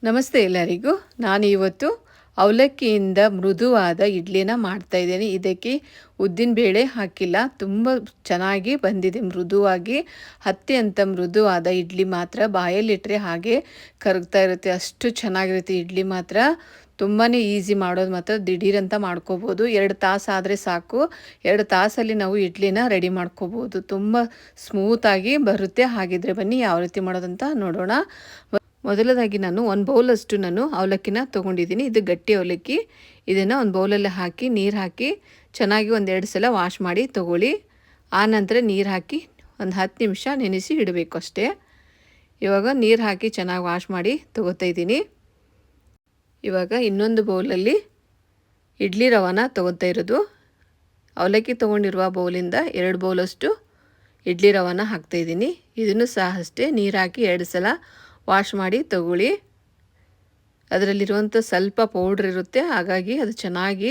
ನಮಸ್ತೆ ಎಲ್ಲರಿಗೂ. ನಾನು ಇವತ್ತು ಅವಲಕ್ಕಿಯಿಂದ ಮೃದುವಾದ ಇಡ್ಲಿನ ಮಾಡ್ತಾಯಿದ್ದೀನಿ. ಇದಕ್ಕೆ ಉದ್ದಿನಬೇಳೆ ಹಾಕಿಲ್ಲ. ತುಂಬ ಚೆನ್ನಾಗಿ ಬಂದಿದೆ, ಮೃದುವಾಗಿ. ಹತ್ತಿ ಅಂತ ಮೃದುವಾದ ಇಡ್ಲಿ ಮಾತ್ರ ಬಾಯಲ್ಲಿಟ್ಟರೆ ಹಾಗೆ ಕರಗ್ತಾ ಇರುತ್ತೆ, ಅಷ್ಟು ಚೆನ್ನಾಗಿರುತ್ತೆ ಇಡ್ಲಿ ಮಾತ್ರ. ತುಂಬಾ ಈಸಿ ಮಾಡೋದು, ಮಾತ್ರ ದಿಢೀರಂತ ಮಾಡ್ಕೋಬೋದು. 2 ತಾಸು ಆದರೆ ಸಾಕು. 2 ತಾಸಲ್ಲಿ ನಾವು ಇಡ್ಲಿನ ರೆಡಿ ಮಾಡ್ಕೋಬೋದು. ತುಂಬ ಸ್ಮೂತಾಗಿ ಬರುತ್ತೆ. ಹಾಗಿದ್ರೆ ಬನ್ನಿ ಯಾವ ರೀತಿ ಮಾಡೋದಂತ ನೋಡೋಣ. ಮೊದಲದಾಗಿ ನಾನು 1 ಬೌಲಷ್ಟು ಅವಲಕ್ಕಿನ ತೊಗೊಂಡಿದ್ದೀನಿ. ಇದು ಗಟ್ಟಿ ಅವಲಕ್ಕಿ. ಇದನ್ನು ಒಂದು ಬೌಲಲ್ಲಿ ಹಾಕಿ ನೀರು ಹಾಕಿ ಚೆನ್ನಾಗಿ 1-2 ಸಲ ವಾಶ್ ಮಾಡಿ ತೊಗೊಳ್ಳಿ. ಆನಂತರ ನೀರು ಹಾಕಿ ಒಂದು 10 ನಿಮಿಷ ನೆನೆಸಿ ಇಡಬೇಕು ಅಷ್ಟೇ. ಇವಾಗ ನೀರು ಹಾಕಿ ಚೆನ್ನಾಗಿ ವಾಶ್ ಮಾಡಿ ತೊಗೋತಾ ಇದ್ದೀನಿ. ಇವಾಗ ಇನ್ನೊಂದು ಬೌಲಲ್ಲಿ ಇಡ್ಲಿ ರವಾನ ತೊಗೊತಾ ಇರೋದು. ಅವಲಕ್ಕಿ ತೊಗೊಂಡಿರುವ ಬೌಲಿಂದ 2 ಬೌಲಷ್ಟು ಇಡ್ಲಿ ರವಾನ ಹಾಕ್ತಾಯಿದ್ದೀನಿ. ಇದನ್ನು ಸಹ ಅಷ್ಟೇ ನೀರು ಹಾಕಿ 2 ಸಲ ವಾಶ್ ಮಾಡಿ ತಗೊಳ್ಳಿ. ಅದರಲ್ಲಿರುವಂಥ ಸ್ವಲ್ಪ ಪೌಡ್ರ್ ಇರುತ್ತೆ, ಹಾಗಾಗಿ ಅದು ಚೆನ್ನಾಗಿ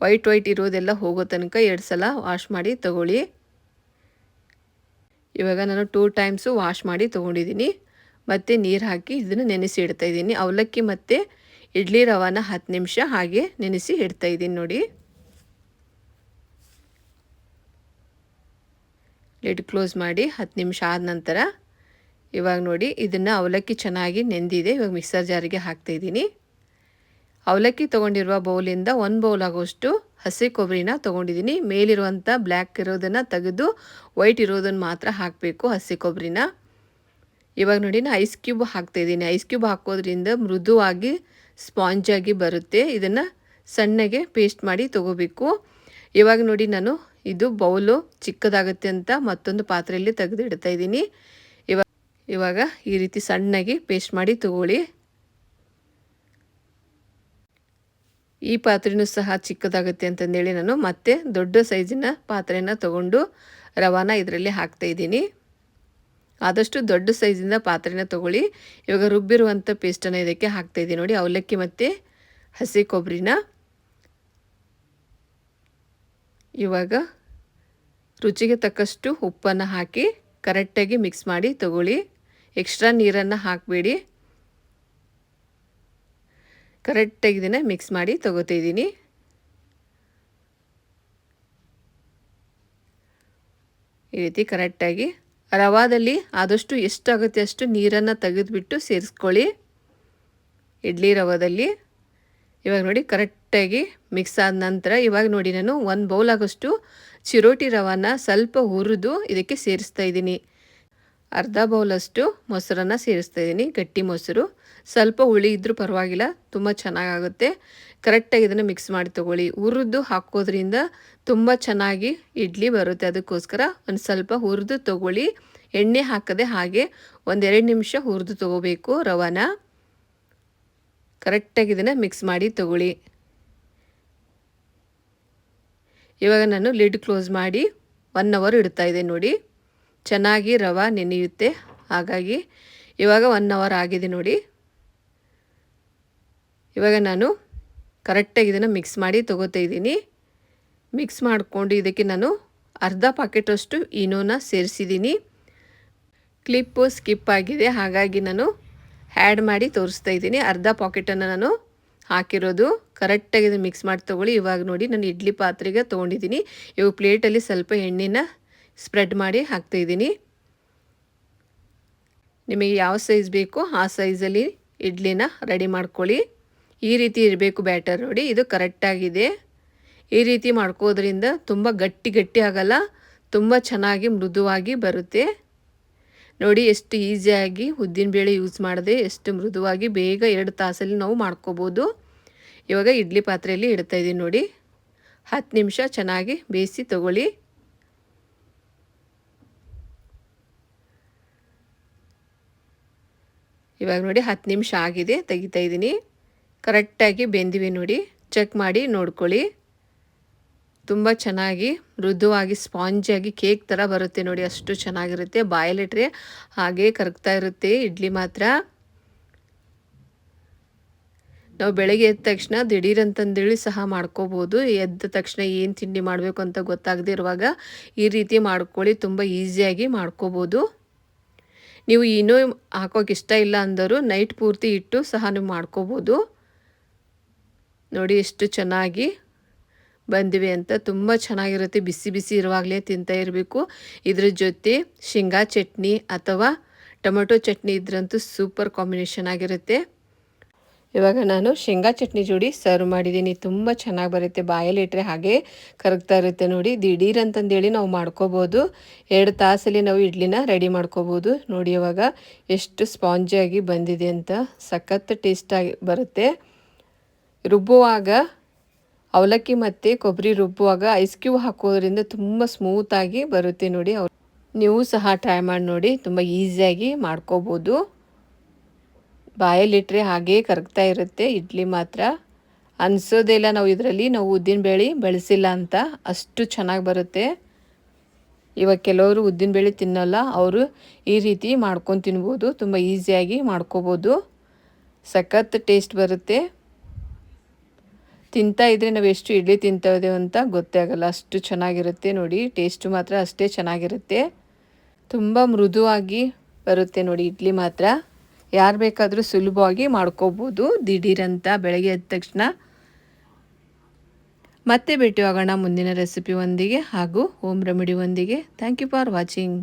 ವೈಟ್ ಇರೋದೆಲ್ಲ ಹೋಗೋ ತನಕ 2 ಸಲ ವಾಶ್ ಮಾಡಿ ತಗೊಳ್ಳಿ. ಇವಾಗ ನಾನು 2 ಟೈಮ್ಸು ವಾಶ್ ಮಾಡಿ ತೊಗೊಂಡಿದ್ದೀನಿ. ಮತ್ತು ನೀರು ಹಾಕಿ ಇದನ್ನು ನೆನೆಸಿ ಇಡ್ತಾಯಿದ್ದೀನಿ. ಅವಲಕ್ಕಿ ಮತ್ತು ಇಡ್ಲಿ ರವಾನ 10 ನಿಮಿಷ ಹಾಗೆ ನೆನೆಸಿ ಇಡ್ತಾಯಿದ್ದೀನಿ ನೋಡಿ. ಲಿಡ್ ಕ್ಲೋಸ್ ಮಾಡಿ 10 ನಿಮಿಷ ಆದ ನಂತರ ಇವಾಗ ನೋಡಿ, ಇದನ್ನು ಅವಲಕ್ಕಿ ಚೆನ್ನಾಗಿ ನೆಂದಿದೆ. ಇವಾಗ ಮಿಕ್ಸರ್ ಜಾರಿಗೆ ಹಾಕ್ತಾಯಿದ್ದೀನಿ. ಅವಲಕ್ಕಿ ತೊಗೊಂಡಿರುವ ಬೌಲಿಂದ 1 ಬೌಲ್ ಆಗೋಷ್ಟು ಹಸಿ ಕೊಬ್ಬರಿನ ತೊಗೊಂಡಿದ್ದೀನಿ. ಮೇಲಿರುವಂಥ ಬ್ಲ್ಯಾಕ್ ಇರೋದನ್ನು ತೆಗೆದು ವೈಟ್ ಇರೋದನ್ನು ಮಾತ್ರ ಹಾಕಬೇಕು, ಹಸಿ ಕೊಬ್ಬರಿನ. ಇವಾಗ ನೋಡಿ, ನಾನು ಐಸ್ ಕ್ಯೂಬ್ ಹಾಕ್ತಾಯಿದ್ದೀನಿ. ಐಸ್ ಕ್ಯೂಬ್ ಹಾಕೋದ್ರಿಂದ ಮೃದುವಾಗಿ ಸ್ಪಾಂಜಾಗಿ ಬರುತ್ತೆ. ಇದನ್ನು ಸಣ್ಣಗೆ ಪೇಸ್ಟ್ ಮಾಡಿ ತೊಗೋಬೇಕು. ಇವಾಗ ನೋಡಿ, ನಾನು ಇದು ಬೌಲು ಚಿಕ್ಕದಾಗುತ್ತೆ ಅಂತ ಮತ್ತೊಂದು ಪಾತ್ರೆಯಲ್ಲಿ ತೆಗೆದು ಇಡ್ತಾಯಿದ್ದೀನಿ. ಇವಾಗ ಈ ರೀತಿ ಸಣ್ಣಗೆ ಪೇಸ್ಟ್ ಮಾಡಿ ತಗೊಳ್ಳಿ. ಈ ಪಾತ್ರೆನೂ ಸಹ ಚಿಕ್ಕದಾಗುತ್ತೆ ಅಂತಂದೇಳಿ ನಾನು ಮತ್ತೆ ದೊಡ್ಡ ಸೈಜಿನ ಪಾತ್ರೆನ ತಗೊಂಡು ರವಾನ ಇದರಲ್ಲಿ ಹಾಕ್ತಾಯಿದ್ದೀನಿ. ಆದಷ್ಟು ದೊಡ್ಡ ಸೈಜಿಂದ ಪಾತ್ರೆನ ತಗೊಳ್ಳಿ. ಇವಾಗ ರುಬ್ಬಿರುವಂಥ ಪೇಸ್ಟನ್ನು ಇದಕ್ಕೆ ಹಾಕ್ತಾಯಿದ್ದೀನಿ ನೋಡಿ, ಅವಲಕ್ಕಿ ಮತ್ತು ಹಸಿ ಕೊಬ್ಬರಿನ. ಇವಾಗ ರುಚಿಗೆ ತಕ್ಕಷ್ಟು ಉಪ್ಪನ್ನು ಹಾಕಿ ಕರೆಕ್ಟಾಗಿ ಮಿಕ್ಸ್ ಮಾಡಿ ತಗೊಳ್ಳಿ. ಎಕ್ಸ್ಟ್ರಾ ನೀರನ್ನು ಹಾಕಬೇಡಿ. ಕರೆಕ್ಟಾಗಿ ಇದನ್ನು ಮಿಕ್ಸ್ ಮಾಡಿ ತಗೋತಿದ್ದೀನಿ. ಈ ರೀತಿ ಕರೆಕ್ಟಾಗಿ ರವಾದಲ್ಲಿ ಆದಷ್ಟು ಎಷ್ಟಾಗುತ್ತೆ ಅಷ್ಟು ನೀರನ್ನು ತೆಗೆದುಬಿಟ್ಟು ಸೇರಿಸ್ಕೊಳ್ಳಿ ಇಡ್ಲಿ ರವಾದಲ್ಲಿ. ಇವಾಗ ನೋಡಿ, ಕರೆಕ್ಟಾಗಿ ಮಿಕ್ಸ್ ಆದ ನಂತರ ಇವಾಗ ನೋಡಿ, ನಾನು 1 ಬೌಲ್ ಆಗೋಷ್ಟು ಚಿರೋಟಿ ರವಾನ ಸ್ವಲ್ಪ ಹುರಿದು ಇದಕ್ಕೆ ಸೇರಿಸ್ತಾ ಇದ್ದೀನಿ. ಅರ್ಧ ಬೌಲಷ್ಟು ಮೊಸರನ್ನು ಸೇರಿಸ್ತಾಯಿದ್ದೀನಿ, ಗಟ್ಟಿ ಮೊಸರು. ಸ್ವಲ್ಪ ಹುಳಿ ಇದ್ದರೂ ಪರವಾಗಿಲ್ಲ, ತುಂಬ ಚೆನ್ನಾಗಾಗುತ್ತೆ. ಕರೆಕ್ಟಾಗಿ ಇದನ್ನು ಮಿಕ್ಸ್ ಮಾಡಿ ತೊಗೊಳ್ಳಿ. ಹುರಿದು ಹಾಕೋದ್ರಿಂದ ತುಂಬ ಚೆನ್ನಾಗಿ ಇಡ್ಲಿ ಬರುತ್ತೆ. ಅದಕ್ಕೋಸ್ಕರ ಒಂದು ಸ್ವಲ್ಪ ಹುರಿದು ತೊಗೊಳ್ಳಿ. ಎಣ್ಣೆ ಹಾಕದೆ ಹಾಗೆ 1-2 ನಿಮಿಷ ಹುರಿದು ತೊಗೋಬೇಕು ರವಾನ. ಕರೆಕ್ಟಾಗಿ ಇದನ್ನು ಮಿಕ್ಸ್ ಮಾಡಿ ತೊಗೊಳ್ಳಿ. ಇವಾಗ ನಾನು ಲಿಡ್ ಕ್ಲೋಸ್ ಮಾಡಿ 1 ಅವರ್ ಇಡ್ತಾಯಿದ್ದೆ ನೋಡಿ. ಚೆನ್ನಾಗಿ ರವೆ ನೆನೆಯುತ್ತೆ, ಹಾಗಾಗಿ ಇವಾಗ 1 ಅವರ್ ಆಗಿದೆ ನೋಡಿ. ಇವಾಗ ನಾನು ಕರೆಕ್ಟಾಗಿ ಇದನ್ನು ಮಿಕ್ಸ್ ಮಾಡಿ ತೊಗೋತಾ ಇದ್ದೀನಿ. ಮಿಕ್ಸ್ ಮಾಡಿಕೊಂಡು ಇದಕ್ಕೆ ನಾನು ಅರ್ಧ ಪಾಕೆಟಷ್ಟು ಈನೋನ ಸೇರಿಸಿದ್ದೀನಿ. ಕ್ಲಿಪ್ಪು ಸ್ಕಿಪ್ ಆಗಿದೆ, ಹಾಗಾಗಿ ನಾನು ಆ್ಯಡ್ ಮಾಡಿ ತೋರಿಸ್ತಾ ಇದ್ದೀನಿ. ಅರ್ಧ ಪಾಕೆಟನ್ನು ನಾನು ಹಾಕಿರೋದು. ಕರೆಕ್ಟಾಗಿ ಇದನ್ನು ಮಿಕ್ಸ್ ಮಾಡಿ ತೊಗೊಳ್ಳಿ. ಇವಾಗ ನೋಡಿ, ನಾನು ಇಡ್ಲಿ ಪಾತ್ರೆಗೆ ತೊಗೊಂಡಿದ್ದೀನಿ. ಇವಾಗ ಪ್ಲೇಟಲ್ಲಿ ಸ್ವಲ್ಪ ಎಣ್ಣೆನ ಸ್ಪ್ರೆಡ್ ಮಾಡಿ ಹಾಕ್ತಾಯಿದ್ದೀನಿ. ನಿಮಗೆ ಯಾವ ಸೈಜ್ ಬೇಕೋ ಆ ಸೈಜಲ್ಲಿ ಇಡ್ಲಿನ ರೆಡಿ ಮಾಡ್ಕೊಳ್ಳಿ. ಈ ರೀತಿ ಇರಬೇಕು ಬ್ಯಾಟರ್ ನೋಡಿ, ಇದು ಕರೆಕ್ಟಾಗಿದೆ. ಈ ರೀತಿ ಮಾಡ್ಕೋದ್ರಿಂದ ತುಂಬ ಗಟ್ಟಿ ಆಗಲ್ಲ, ತುಂಬ ಚೆನ್ನಾಗಿ ಮೃದುವಾಗಿ ಬರುತ್ತೆ. ನೋಡಿ ಎಷ್ಟು ಈಸಿಯಾಗಿ ಉದ್ದಿನಬೇಳೆ ಯೂಸ್ ಮಾಡದೆ ಎಷ್ಟು ಮೃದುವಾಗಿ ಬೇಗ 2 ತಾಸಲ್ಲಿ ನಾವು ಮಾಡ್ಕೋಬೋದು. ಇವಾಗ ಇಡ್ಲಿ ಪಾತ್ರೆಯಲ್ಲಿ ಇಡ್ತಾಯಿದ್ದೀನಿ ನೋಡಿ. 10 ನಿಮಿಷ ಚೆನ್ನಾಗಿ ಬೇಯಿಸಿ ತಗೊಳ್ಳಿ. ಇವಾಗ ನೋಡಿ, 10 ನಿಮಿಷ ಆಗಿದೆ, ತೆಗಿತಾ ಇದ್ದೀನಿ. ಕರೆಕ್ಟಾಗಿ ಬೆಂದಿವೆ ನೋಡಿ, ಚೆಕ್ ಮಾಡಿ ನೋಡ್ಕೊಳ್ಳಿ. ತುಂಬ ಚೆನ್ನಾಗಿ ಮೃದುವಾಗಿ ಸ್ಪಾಂಜಿಯಾಗಿ ಕೇಕ್ ಥರ ಬರುತ್ತೆ ನೋಡಿ, ಅಷ್ಟು ಚೆನ್ನಾಗಿರುತ್ತೆ. ಬಾಯಲ್ಲಿಟ್ರೆ ಹಾಗೆ ಕರಗ್ತಾ ಇರುತ್ತೆ ಇಡ್ಲಿ ಮಾತ್ರ. ನಾವು ಬೆಳಗ್ಗೆ ಎದ್ದ ತಕ್ಷಣ ದಿಢೀರಂತಂದೇಳಿ ಸಹ ಮಾಡ್ಕೋಬೋದು. ಎದ್ದ ತಕ್ಷಣ ಏನು ತಿಂಡಿ ಮಾಡಬೇಕು ಅಂತ ಗೊತ್ತಾಗದೇ ಇರುವಾಗ ಈ ರೀತಿ ಮಾಡ್ಕೊಳ್ಳಿ, ತುಂಬ ಈಸಿಯಾಗಿ ಮಾಡ್ಕೋಬೋದು. ನೀವು ಇನ್ನೂ ಹಾಕೋಕೆ ಇಷ್ಟ ಇಲ್ಲ ಅಂದರೂ ನೈಟ್ ಪೂರ್ತಿ ಇಟ್ಟು ಸಹ ನೀವು ಮಾಡ್ಕೋಬೋದು. ನೋಡಿ ಎಷ್ಟು ಚೆನ್ನಾಗಿ ಬಂದಿವೆ ಅಂತ. ತುಂಬ ಚೆನ್ನಾಗಿರುತ್ತೆ. ಬಿಸಿ ಬಿಸಿ ಇರುವಾಗಲೇ ತಿಂತಾ ಇರಬೇಕು. ಇದ್ರ ಜೊತೆ ಶೇಂಗಾ ಚಟ್ನಿ ಅಥವಾ ಟೊಮೆಟೊ ಚಟ್ನಿ ಇದ್ರಂತೂ ಸೂಪರ್ ಕಾಂಬಿನೇಷನ್ ಆಗಿರುತ್ತೆ. ಇವಾಗ ನಾನು ಶೇಂಗಾ ಚಟ್ನಿ ಜೋಡಿ ಸರ್ವ್ ಮಾಡಿದ್ದೀನಿ. ತುಂಬ ಚೆನ್ನಾಗಿ ಬರುತ್ತೆ. ಬಾಯಲ್ಲಿ ಇಟ್ಟರೆ ಹಾಗೆ ಕರಗ್ತಾ ಇರುತ್ತೆ ನೋಡಿ. ದಿಢೀರ್ ಅಂತಂದೇಳಿ ನಾವು ಮಾಡ್ಕೋಬೋದು. 2 ತಾಸಲ್ಲಿ ನಾವು ಇಡ್ಲಿನ ರೆಡಿ ಮಾಡ್ಕೋಬೋದು. ನೋಡಿ ಇವಾಗ ಎಷ್ಟು ಸ್ಪಾಂಜಿಯಾಗಿ ಬಂದಿದೆ ಅಂತ. ಸಖತ್ ಟೇಸ್ಟಾಗಿ ಬರುತ್ತೆ. ರುಬ್ಬುವಾಗ ಅವಲಕ್ಕಿ ಮತ್ತು ಕೊಬ್ಬರಿ ರುಬ್ಬುವಾಗ ಐಸ್ ಕ್ಯೂಬ್ ಹಾಕೋದ್ರಿಂದ ತುಂಬ ಸ್ಮೂತಾಗಿ ಬರುತ್ತೆ ನೋಡಿ. ನೀವು ಸಹ ಟ್ರೈ ಮಾಡಿ ನೋಡಿ. ತುಂಬ ಈಸಿಯಾಗಿ ಮಾಡ್ಕೋಬೋದು. ಬಾಯಲ್ಲಿಟ್ಟರೆ ಹಾಗೇ ಕರಗ್ತಾ ಇರುತ್ತೆ ಇಡ್ಲಿ ಮಾತ್ರ. ಅನಿಸೋದೇ ಇಲ್ಲ ನಾವು ಇದರಲ್ಲಿ ಉದ್ದಿನಬೇಳೆ ಬಳಸಿಲ್ಲ ಅಂತ. ಅಷ್ಟು ಚೆನ್ನಾಗಿ ಬರುತ್ತೆ. ಇವಾಗ ಕೆಲವರು ಉದ್ದಿನಬೇಳೆ ತಿನ್ನೋಲ್ಲ, ಅವರು ಈ ರೀತಿ ಮಾಡ್ಕೊಂಡು ತಿನ್ಬೋದು. ತುಂಬ ಈಸಿಯಾಗಿ ಮಾಡ್ಕೋಬೋದು. ಸಖತ್ ಟೇಸ್ಟ್ ಬರುತ್ತೆ. ತಿಂತಾ ಇದ್ದರೆ ನಾವು ಎಷ್ಟು ಇಡ್ಲಿ ತಿಂತಾ ಇದ್ದೇವೆ ಅಂತ ಗೊತ್ತೇ ಆಗಲ್ಲ. ಅಷ್ಟು ಚೆನ್ನಾಗಿರುತ್ತೆ ನೋಡಿ. ಟೇಸ್ಟು ಮಾತ್ರ ಅಷ್ಟೇ ಚೆನ್ನಾಗಿರುತ್ತೆ. ತುಂಬ ಮೃದುವಾಗಿ ಬರುತ್ತೆ ನೋಡಿ ಇಡ್ಲಿ ಮಾತ್ರ. ಯಾರು ಬೇಕಾದರೂ ಸುಲಭವಾಗಿ ಮಾಡ್ಕೋಬೋದು ದಿಢೀರಂತ ಬೆಳಗ್ಗೆ ಎದ್ದ ತಕ್ಷಣ. ಮತ್ತೆ ಭೇಟಿಯಾಗೋಣ ಮುಂದಿನ ರೆಸಿಪಿ ಒಂದಿಗೆ ಹಾಗೂ ಹೋಮ್ ರೆಮಿಡಿ ಒಂದಿಗೆ. Thank you for watching.